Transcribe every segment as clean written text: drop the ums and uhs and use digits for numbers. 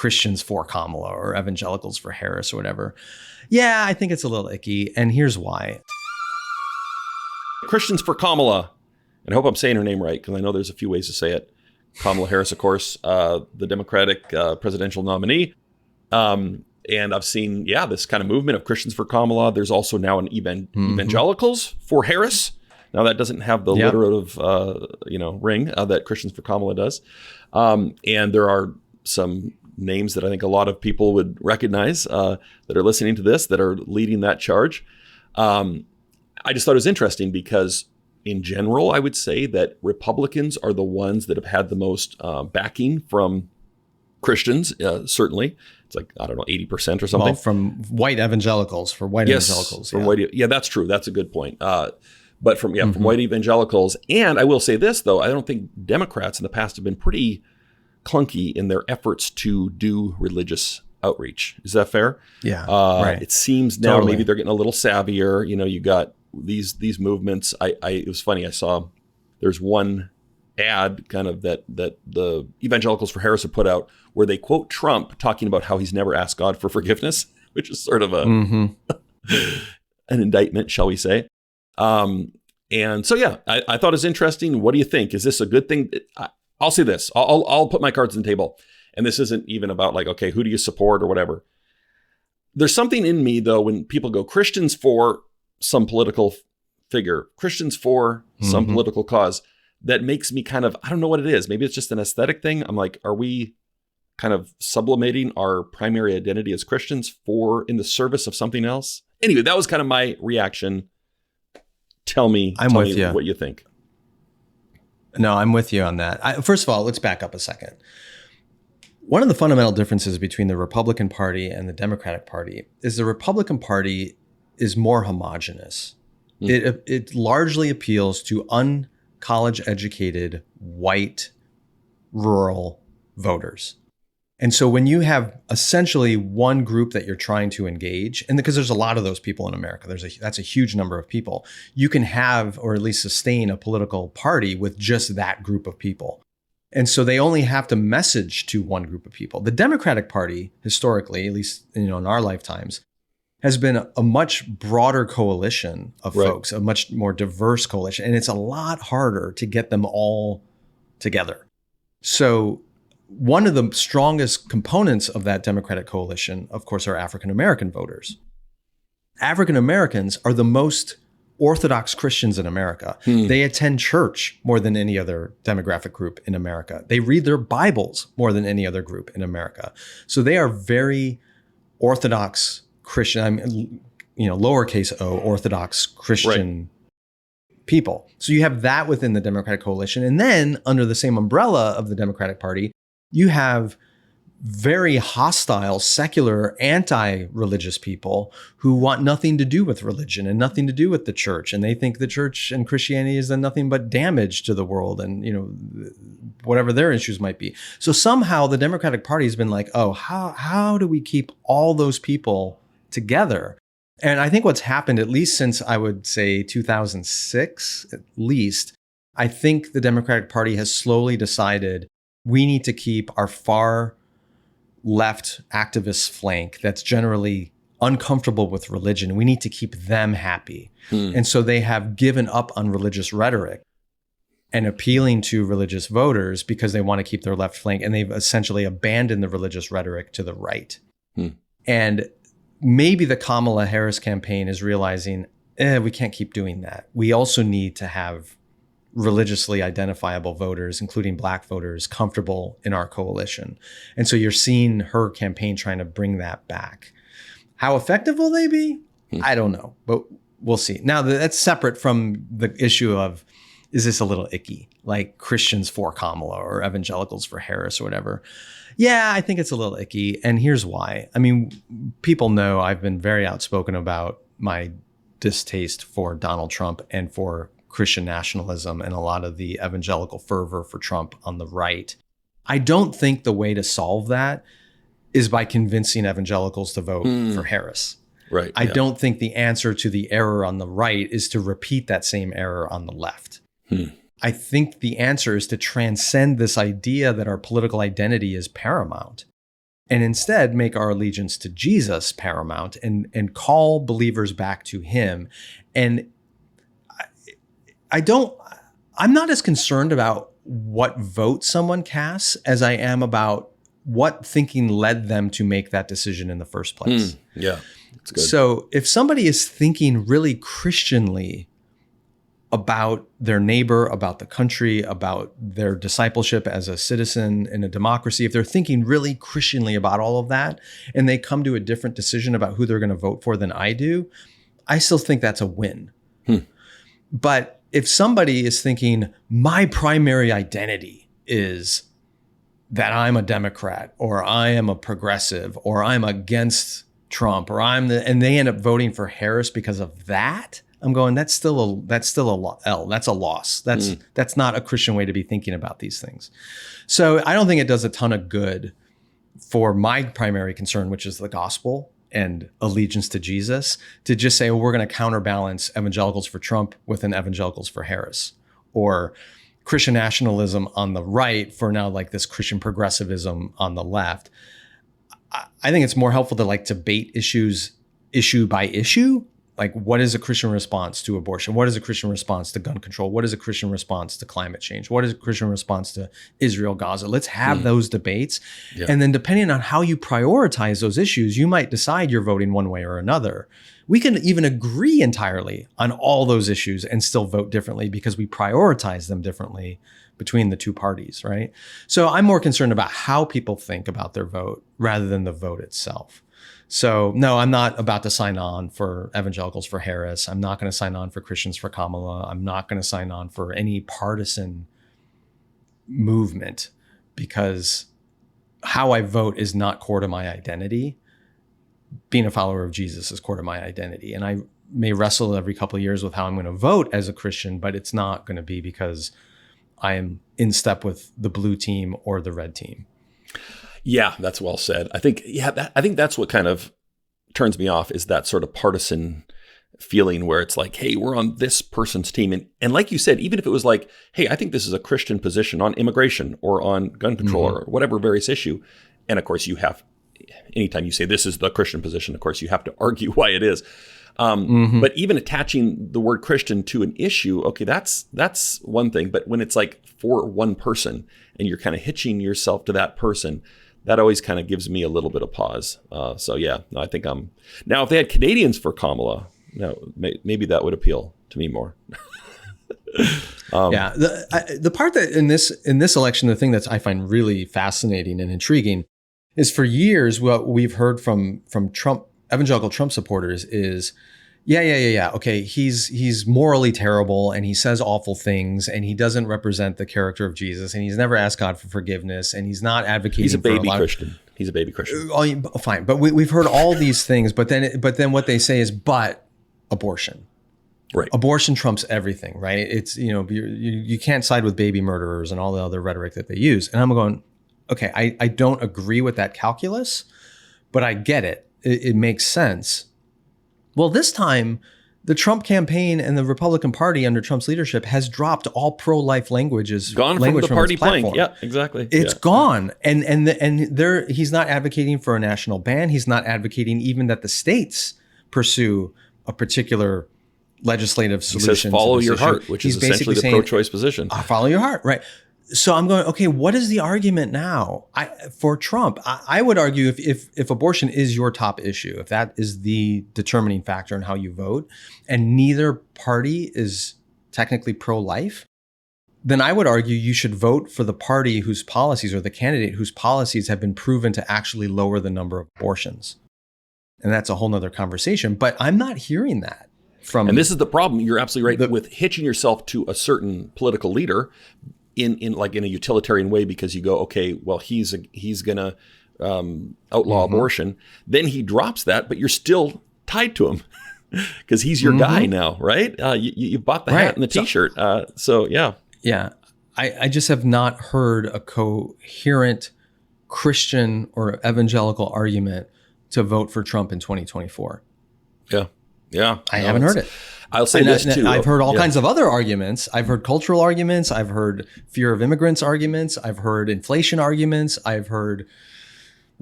Christians for Kamala or evangelicals for Harris or whatever. Yeah, I think it's a little icky. And here's why. Christians for Kamala. And I hope I'm saying her name right, because I know there's a few ways to say it. Kamala Harris, of course, the Democratic presidential nominee. And I've seen, this kind of movement of Christians for Kamala. There's also now an evangelicals for Harris. Now, that doesn't have the alliterative, ring that Christians for Kamala does. And there are some names that I think a lot of people would recognize that are listening to this that are leading that charge. I just thought it was interesting because in general, I would say that Republicans are the ones that have had the most backing from Christians, certainly. It's like, I don't know, 80% or something. Well, from white evangelicals, evangelicals. From white, that's true. That's a good point. But from white evangelicals. And I will say this, though, I don't think Democrats in the past have been pretty clunky in their efforts to do religious outreach. Is that fair? Yeah, right. It seems now maybe they're getting a little savvier. You got these movements. It was funny. I saw there's one ad kind of that the evangelicals for Harris have put out where they quote Trump talking about how he's never asked God for forgiveness, which is sort of an indictment, shall we say. And so, I thought it was interesting. What do you think? Is this a good thing? I'll say this. I'll put my cards on the table. And this isn't even about like, okay, who do you support or whatever. There's something in me, though, when people go Christians for some political figure, Christians for some political cause, that makes me kind of, I don't know what it is. Maybe it's just an aesthetic thing. I'm like, are we kind of sublimating our primary identity as Christians in the service of something else? Anyway, that was kind of my reaction. Tell me what you think. No, I'm with you on that. First of all, let's back up a second. One of the fundamental differences between the Republican Party and the Democratic Party is the Republican Party is more homogenous. It largely appeals to uncollege educated, white, rural voters. And so when you have essentially one group that you're trying to engage, and because there's a lot of those people in America, that's a huge number of people, you can have or at least sustain a political party with just that group of people. And so they only have to message to one group of people. The Democratic Party, historically, at least in our lifetimes, has been a much broader coalition of folks, a much more diverse coalition, and it's a lot harder to get them all together. So one of the strongest components of that Democratic coalition, of course, are African-American voters. African-Americans are the most Orthodox Christians in America. They attend church more than any other demographic group in America. They read their Bibles more than any other group in America. So they are very Orthodox Christian, lowercase o, Orthodox Christian people. So you have that within the Democratic coalition. And then under the same umbrella of the Democratic Party, you have very hostile, secular, anti-religious people who want nothing to do with religion and nothing to do with the church. And they think the church and Christianity has done nothing but damage to the world and, whatever their issues might be. So somehow the Democratic Party has been like, oh, how do we keep all those people together? And I think what's happened, at least since I would say 2006, at least, I think the Democratic Party has slowly decided we need to keep our far left activist flank that's generally uncomfortable with religion. We need to keep them happy. And so they have given up on religious rhetoric and appealing to religious voters because they want to keep their left flank. And they've essentially abandoned the religious rhetoric to the right. And maybe the Kamala Harris campaign is realizing, we can't keep doing that. We also need to have religiously identifiable voters, including Black voters, comfortable in our coalition. And so you're seeing her campaign trying to bring that back. How effective will they be? I don't know, but we'll see. Now, that's separate from the issue of, is this a little icky? Like Christians for Kamala or evangelicals for Harris or whatever. Yeah, I think it's a little icky. And here's why. I mean, people know I've been very outspoken about my distaste for Donald Trump and for Christian nationalism and a lot of the evangelical fervor for Trump on the right. I don't think the way to solve that is by convincing evangelicals to vote for Harris. Right. I don't think the answer to the error on the right is to repeat that same error on the left. I think the answer is to transcend this idea that our political identity is paramount. and instead make our allegiance to Jesus paramount and call believers back to him. And I'm not as concerned about what vote someone casts as I am about what thinking led them to make that decision in the first place. Yeah, that's good. So if somebody is thinking really Christianly about their neighbor, about the country, about their discipleship as a citizen in a democracy, if they're thinking really Christianly about all of that, and they come to a different decision about who they're going to vote for than I do, I still think that's a win. But if somebody is thinking my primary identity is that I'm a Democrat, or I am a progressive, or I'm against Trump, or and they end up voting for Harris because of that, I'm going, that's still a loss. That's not a Christian way to be thinking about these things. So I don't think it does a ton of good for my primary concern, which is the gospel and allegiance to Jesus, to just say, well, we're going to counterbalance evangelicals for Trump with an evangelicals for Harris, or Christian nationalism on the right for now like this Christian progressivism on the left. I think it's more helpful to like debate issues issue by issue. Like, what is a Christian response to abortion? What is a Christian response to gun control? What is a Christian response to climate change? What is a Christian response to Israel, Gaza? Let's have those debates. Yeah. And then depending on how you prioritize those issues, you might decide you're voting one way or another. We can even agree entirely on all those issues and still vote differently because we prioritize them differently between the two parties, right? So I'm more concerned about how people think about their vote rather than the vote itself. So no, I'm not about to sign on for evangelicals for Harris. I'm not going to sign on for Christians for Kamala. I'm not going to sign on for any partisan movement because how I vote is not core to my identity. Being a follower of Jesus is core to my identity. And I may wrestle every couple of years with how I'm going to vote as a Christian, but it's not going to be because I am in step with the blue team or the red team. Yeah, that's well said. I think that's what kind of turns me off is that sort of partisan feeling where it's like, hey, we're on this person's team. And like you said, even if it was like, hey, I think this is a Christian position on immigration or on gun control or whatever various issue. And of course, anytime you say this is the Christian position, of course, you have to argue why it is. But even attaching the word Christian to an issue, okay, that's one thing. But when it's like for one person and you're kind of hitching yourself to that person, that always kind of gives me a little bit of pause. So yeah, no, I think now if they had Canadians for Kamala, maybe that would appeal to me more. Yeah, the part that in this election, the thing that I find really fascinating and intriguing is for years what we've heard from Trump, evangelical Trump supporters is, yeah. Okay, he's morally terrible and he says awful things and he doesn't represent the character of Jesus and he's never asked God for forgiveness and he's not advocating. He's a baby Christian. He's a baby Christian. Fine, but we've heard all these things, but then what they say is, but abortion. Right. Abortion trumps everything, right? It's, you can't side with baby murderers and all the other rhetoric that they use. And I'm going, okay, I don't agree with that calculus, but I get it. It makes sense. Well, this time, the Trump campaign and the Republican Party under Trump's leadership has dropped all pro-life languages. Gone from the party plank. Yeah, exactly. It's gone. And he's not advocating for a national ban. He's not advocating even that the states pursue a particular legislative solution. He says follow your heart, which is essentially the pro-choice position. Follow your heart, right. So I'm going, okay, what is the argument now for Trump? I would argue if abortion is your top issue, if that is the determining factor in how you vote, and neither party is technically pro-life, then I would argue you should vote for the party whose policies or the candidate whose policies have been proven to actually lower the number of abortions. And that's a whole nother conversation. But I'm not hearing that from... And this is the problem. You're absolutely right. With hitching yourself to a certain political leader in a utilitarian way, because you go, okay, well, he's gonna outlaw abortion, then he drops that, but you're still tied to him because he's your guy now, right? You bought the hat and the T-shirt, so yeah. Yeah, I just have not heard a coherent Christian or evangelical argument to vote for Trump in 2024. Yeah, I haven't heard it. I'll say this too. I've heard all kinds of other arguments. I've heard cultural arguments. I've heard fear of immigrants arguments. I've heard inflation arguments. I've heard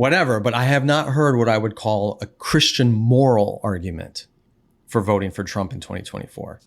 whatever, but I have not heard what I would call a Christian moral argument for voting for Trump in 2024.